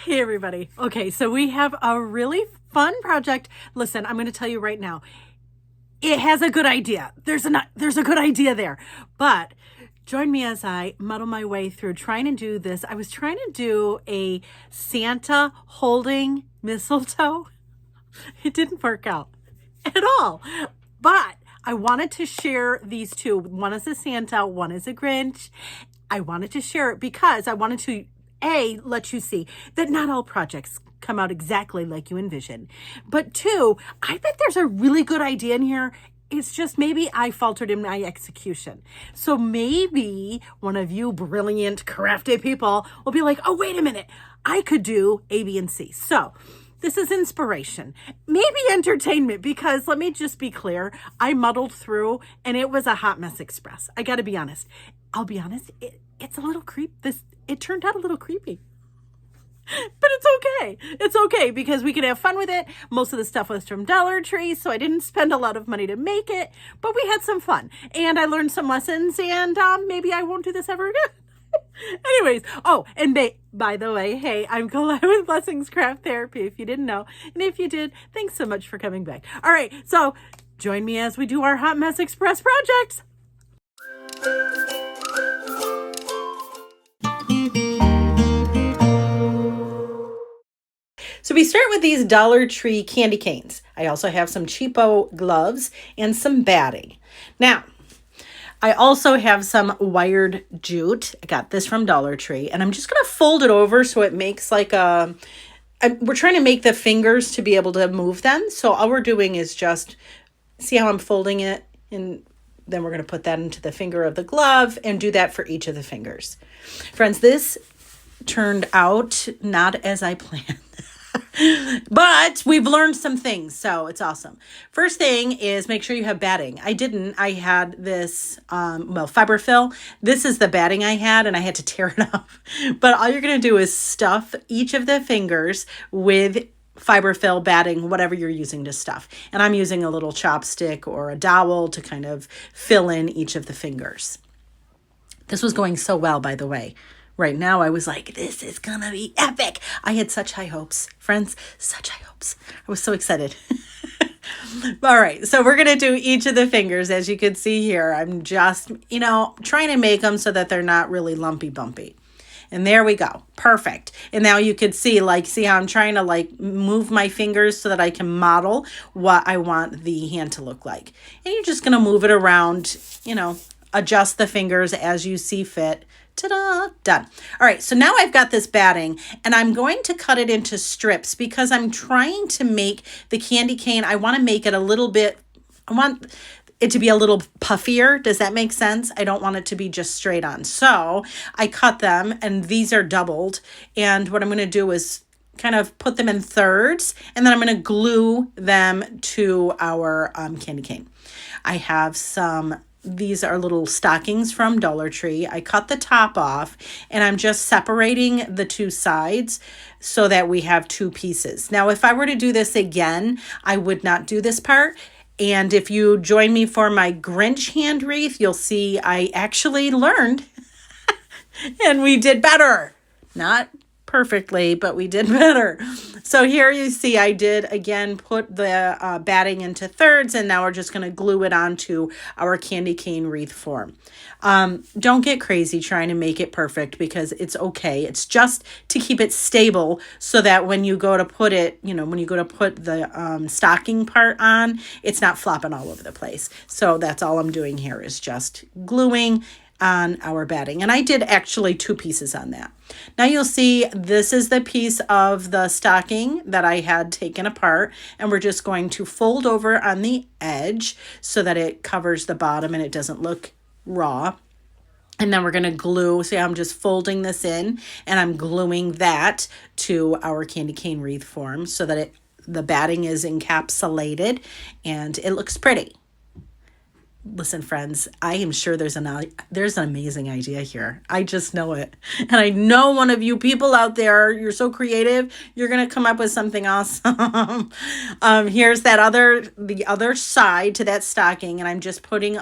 Hey everybody. Okay, so we have a really fun project. Listen, I'm going to tell you right now. It has a good idea. There's a good idea there. But join me as I muddle my way through trying to do this. I was trying to do a Santa holding mistletoe. It didn't work out at all. But I wanted to share these two. One is a Santa, one is a Grinch. I wanted to share it because I wanted to let you see that not all projects come out exactly like you envision. But two, I bet there's a really good idea in here. It's just maybe I faltered in my execution. So maybe one of you brilliant, crafty people will be like, oh, wait a minute. I could do A, B, and C. So this is inspiration, maybe entertainment, because let me just be clear. I muddled through and it was a hot mess express. I got to be honest. I'll be honest. It's a little it turned out a little creepy, but it's okay. It's okay because we can have fun with it. Most of the stuff was from Dollar Tree, so I didn't spend a lot of money to make it, but we had some fun and I learned some lessons, and maybe I won't do this ever again. Anyways, by the way, hey, I'm Colette with Blessings Craft Therapy, if you didn't know. And if you did, thanks so much for coming back. All right, so join me as we do our Hot Mess Express projects. So we start with these Dollar Tree candy canes. I also have some cheapo gloves and some batting. Now, I also have some wired jute. I got this from Dollar Tree, and I'm just going to fold it over so it makes like we're trying to make the fingers to be able to move them. So all we're doing is just, see how I'm folding it? And then we're going to put that into the finger of the glove and do that for each of the fingers. Friends, this turned out not as I planned. But we've learned some things, so it's awesome. First thing is make sure you have batting. I had this, fiberfill. This is the batting I had, and I had to tear it off. But all you're going to do is stuff each of the fingers with fiberfill batting, whatever you're using to stuff. And I'm using a little chopstick or a dowel to kind of fill in each of the fingers. This was going so well, by the way. Right now, I was like, this is going to be epic. I had such high hopes, friends, such high hopes. I was so excited. All right, so we're going to do each of the fingers. As you can see here, I'm just, trying to make them so that they're not really lumpy bumpy. And there we go. Perfect. And now you could see how I'm trying to move my fingers so that I can model what I want the hand to look like. And you're just going to move it around, adjust the fingers as you see fit. Ta-da! Done. All right, so now I've got this batting, and I'm going to cut it into strips because I'm trying to make the candy cane. I want to make it I want it to be a little puffier. Does that make sense? I don't want it to be just straight on. So I cut them, and these are doubled. And what I'm going to do is kind of put them in thirds, and then I'm going to glue them to our candy cane. I have these are little stockings from Dollar Tree. I cut the top off, and I'm just separating the two sides so that we have two pieces. Now, if I were to do this again, I would not do this part. And if you join me for my Grinch hand wreath, you'll see I actually learned and we did better. Not perfectly, but we did better. So here you see I did again put the batting into thirds, and now we're just going to glue it onto our candy cane wreath form. Don't get crazy trying to make it perfect because it's okay. It's just to keep it stable so that when you go to put it, when you go to put the stocking part on, it's not flopping all over the place. So that's all I'm doing here is just gluing on our batting. And I did actually two pieces on that. Now you'll see this is the piece of the stocking that I had taken apart, and we're just going to fold over on the edge so that it covers the bottom and it doesn't look raw. And then we're going to glue. See, I'm just folding this in and I'm gluing that to our candy cane wreath form so that the batting is encapsulated and it looks pretty. Listen, friends, I am sure there's an amazing idea here. I just know it. And I know one of you people out there, you're so creative, you're going to come up with something awesome. Here's the other side to that stocking, and I'm just putting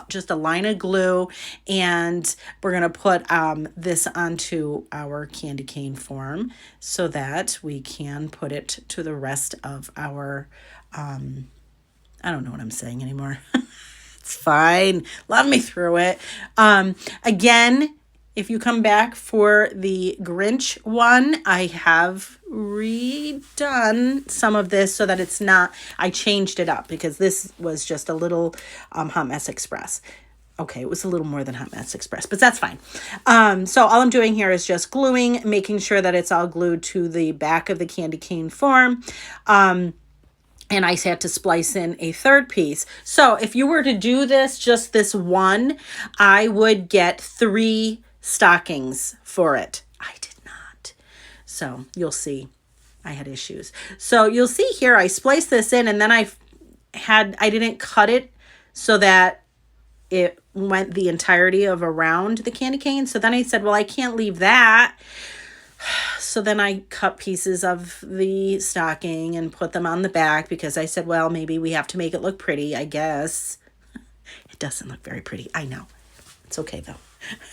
just a line of glue, and we're going to put this onto our candy cane form so that we can put it to the rest of our, I don't know what I'm saying anymore. It's fine. Love me through it. Again, if you come back for the Grinch one, I have redone some of this so that it's not, I changed it up because this was just a little Hot Mess Express. Okay, it was a little more than Hot Mess Express, but that's fine. So all I'm doing here is just gluing, making sure that it's all glued to the back of the candy cane form. And I had to splice in a third piece. So if you were to do this, just this one, I would get 3 stockings for it. I did not. So you'll see I had issues. So you'll see here, I spliced this in and then I didn't cut it so that it went the entirety of around the candy cane. So then I said, well, I can't leave that. So then I cut pieces of the stocking and put them on the back because I said, well, maybe we have to make it look pretty, I guess. It doesn't look very pretty. I know. It's okay, though.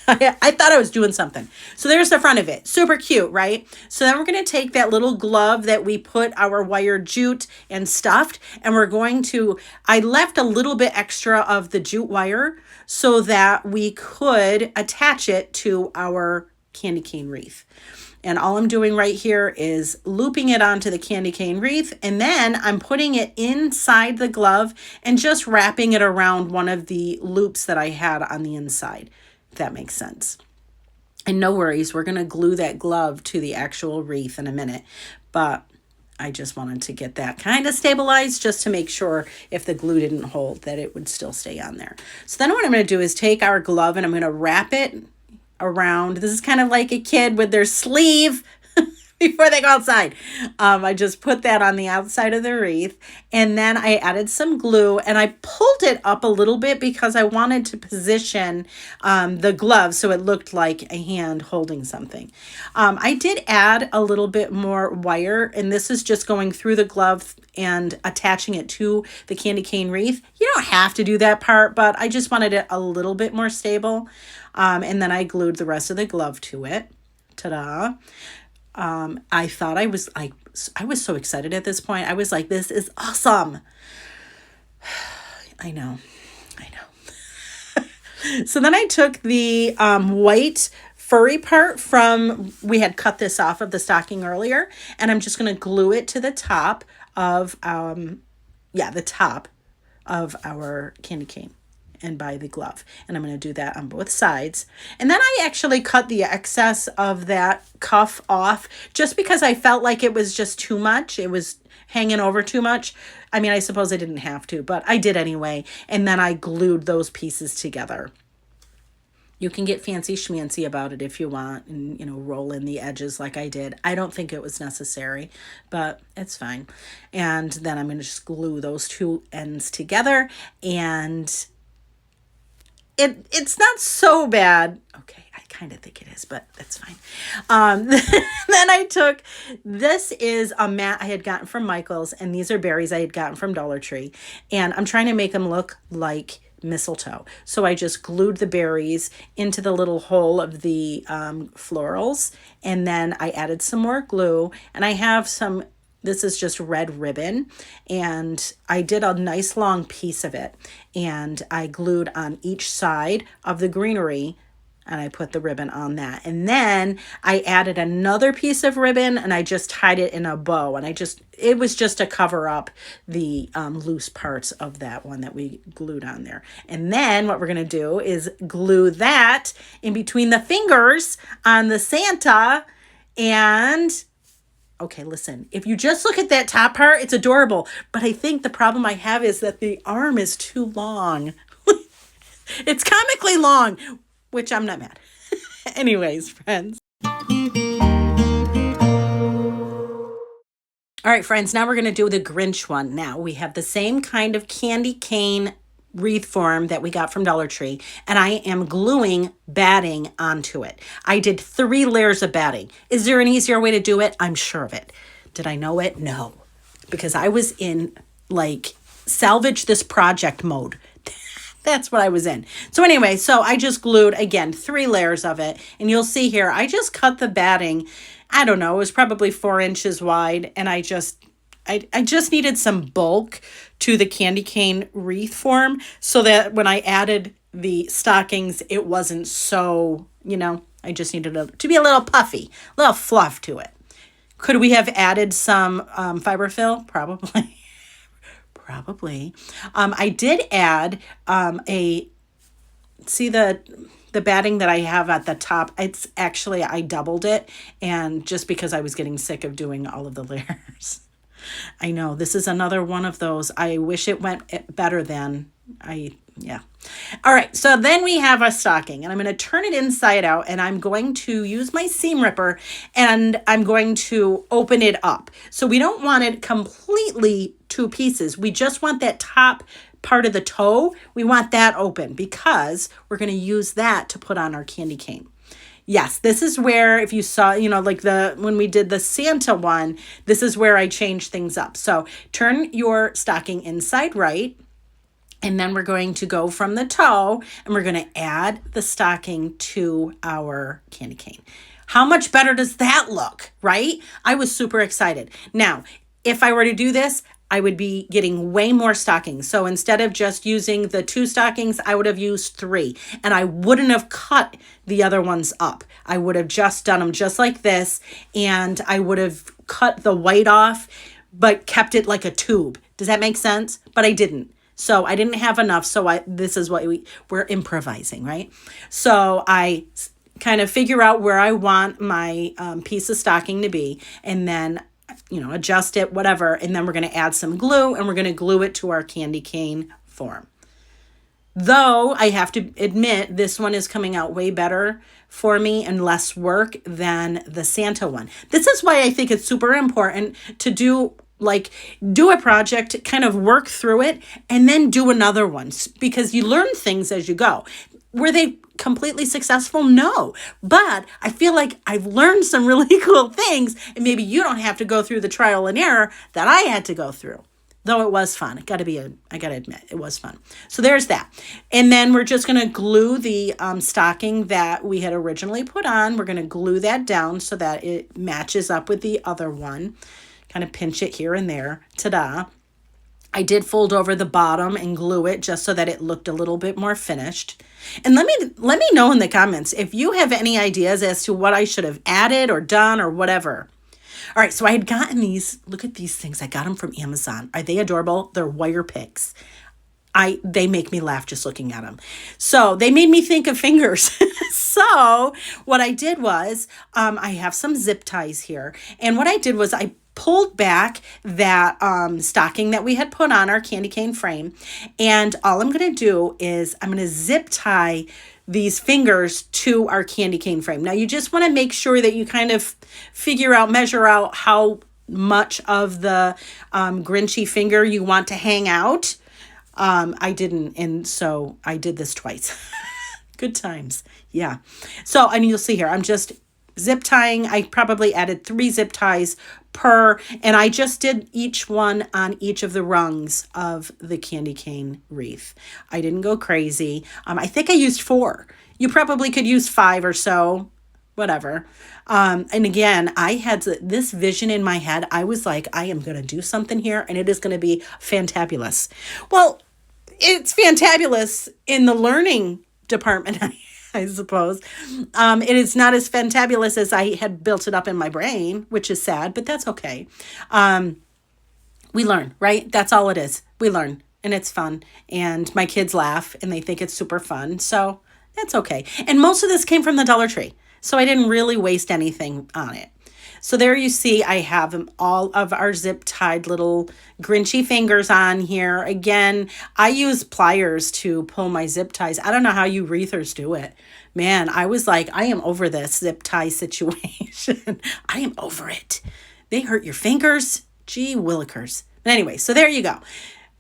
I thought I was doing something. So there's the front of it. Super cute, right? So then we're going to take that little glove that we put our wire jute and stuffed, and we're going to, I left a little bit extra of the jute wire so that we could attach it to our candy cane wreath. And all I'm doing right here is looping it onto the candy cane wreath. And then I'm putting it inside the glove and just wrapping it around one of the loops that I had on the inside, if that makes sense. And no worries, we're going to glue that glove to the actual wreath in a minute. But I just wanted to get that kind of stabilized just to make sure if the glue didn't hold that it would still stay on there. So then what I'm going to do is take our glove and I'm going to wrap it around. This is kind of like a kid with their sleeve before they go outside. I just put that on the outside of the wreath, and then I added some glue and I pulled it up a little bit because I wanted to position the glove so it looked like a hand holding something. I did add a little bit more wire, and this is just going through the glove and attaching it to the candy cane wreath. You don't have to do that part, but I just wanted it a little bit more stable. And then I glued the rest of the glove to it. Ta-da. I thought I was so excited at this point. I was like, this is awesome. I know. So then I took the white furry part we had cut this off of the stocking earlier, and I'm just going to glue it to the top of, the top of our candy cane and by the glove. And I'm going to do that on both sides. And then I actually cut the excess of that cuff off just because I felt like it was just too much. It was hanging over too much. I mean, I suppose I didn't have to, but I did anyway. And then I glued those pieces together. You can get fancy schmancy about it if you want and, roll in the edges like I did. I don't think it was necessary, but it's fine. And then I'm going to just glue those two ends together, and it's not so bad. Okay, I kind of think it is, but that's fine. Then I took, this is a mat I had gotten from Michael's, and these are berries I had gotten from Dollar Tree. And I'm trying to make them look like mistletoe. So I just glued the berries into the little hole of the florals, and then I added some more glue, and I have this is just red ribbon, and I did a nice long piece of it, and I glued on each side of the greenery, and I put the ribbon on that. And then I added another piece of ribbon, and I just tied it in a bow, and it was just to cover up the loose parts of that one that we glued on there. And then what we're going to do is glue that in between the fingers on the Santa. And okay, listen, if you just look at that top part, it's adorable. But I think the problem I have is that the arm is too long. It's comically long, which I'm not mad. Anyways, friends. All right, friends, now we're going to do the Grinch one. Now, we have the same kind of candy cane wreath form that we got from Dollar Tree, and I am gluing batting onto it. I did 3 layers of batting. Is there an easier way to do it? I'm sure of it. Did I know it? No, because I was in like salvage this project mode. That's what I was in. So anyway, so I just glued, again, 3 layers of it. And you'll see here, I just cut the batting. I don't know, it was probably 4 inches wide. And I just needed some bulk to the candy cane wreath form so that when I added the stockings, it wasn't so, I just needed it to be a little puffy, a little fluff to it. Could we have added some fiberfill? Probably. Probably. I did add see the batting that I have at the top. It's actually, I doubled it, and just because I was getting sick of doing all of the layers. I know, this is another one of those. I wish it went better than yeah. All right, so then we have a stocking, and I'm going to turn it inside out, and I'm going to use my seam ripper, and I'm going to open it up. So we don't want it completely 2 pieces. We just want that top part of the toe. We want that open because we're going to use that to put on our candy cane. Yes, this is where, if you saw, like when we did the Santa one, this is where I changed things up. So turn your stocking inside right. And then we're going to go from the toe and we're going to add the stocking to our candy cane. How much better does that look, right? I was super excited. Now, if I were to do this, I would be getting way more stockings. So instead of just using the 2 stockings, I would have used 3. And I wouldn't have cut the other ones up. I would have just done them just like this. And I would have cut the white off, but kept it like a tube. Does that make sense? But I didn't. So I didn't have enough. So this is what we're improvising, right? So I kind of figure out where I want my piece of stocking to be, and then, adjust it, whatever. And then we're going to add some glue, and we're going to glue it to our candy cane form. Though I have to admit, this one is coming out way better for me and less work than the Santa one. This is why I think it's super important to do a project, kind of work through it, and then do another one, because you learn things as you go. Were they completely successful? No. But I feel like I've learned some really cool things, and maybe you don't have to go through the trial and error that I had to go through. Though it was fun. I got to admit, it was fun. So there's that. And then we're just going to glue the stocking that we had originally put on. We're going to glue that down so that it matches up with the other one. Kind of pinch it here and there. Ta-da. I did fold over the bottom and glue it just so that it looked a little bit more finished. And let me know in the comments if you have any ideas as to what I should have added or done or whatever. All right, so I had gotten these. Look at these things. I got them from Amazon. Are they adorable? They're wire picks. They make me laugh just looking at them. So they made me think of fingers. So what I did was I have some zip ties here. And what I did was I pulled back that stocking that we had put on our candy cane frame. And all I'm going to do is I'm going to zip tie these fingers to our candy cane frame. Now you just want to make sure that you kind of measure out how much of the Grinchy finger you want to hang out. I didn't, and so I did this twice. Good times. Yeah. So, and you'll see here, I'm just zip tying. I probably added 3 zip ties per, and I just did each one on each of the rungs of the candy cane wreath. I didn't go crazy. I think I used 4. You probably could use 5 or so, whatever. And again, I had this vision in my head. I was like, I am going to do something here, and it is going to be fantabulous. Well, it's fantabulous in the learning department, I suppose. It is not as fantabulous as I had built it up in my brain, which is sad, but that's okay. We learn, right? That's all it is. We learn, and it's fun. And my kids laugh, and they think it's super fun. So that's okay. And most of this came from the Dollar Tree. So I didn't really waste anything on it. So there you see, I have all of our zip tied little Grinchy fingers on here. Again, I use pliers to pull my zip ties. I don't know how you wreathers do it. Man, I was like, I am over this zip tie situation. I am over it. They hurt your fingers. Gee willikers. But anyway, so there you go.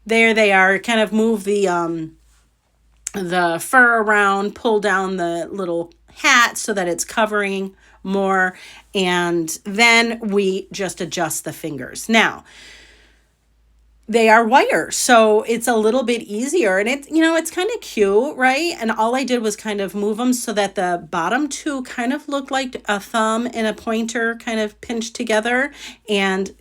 There they are. Kind of move the the fur around, pull down the little hat so that it's covering more, and then we just adjust the fingers. Now, they are wire, so it's a little bit easier, and it's kind of cute, right? And all I did was kind of move them so that the bottom two kind of looked like a thumb and a pointer kind of pinched together, and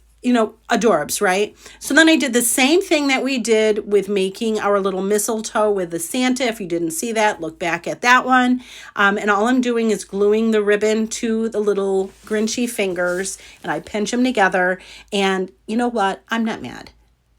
adorbs, right? So then I did the same thing that we did with making our little mistletoe with the Santa. If you didn't see that, look back at that one. And all I'm doing is gluing the ribbon to the little Grinchy fingers, and I pinch them together. And you know what? I'm not mad.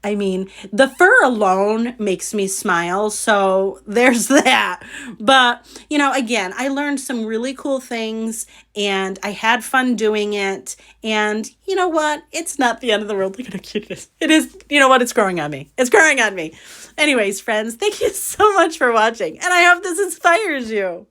I mean, the fur alone makes me smile, so there's that. But, again, I learned some really cool things, and I had fun doing it. And you know what? It's not the end of the world. Look at how cute it is. It is, you know what? It's growing on me. It's growing on me. Anyways, friends, thank you so much for watching, and I hope this inspires you.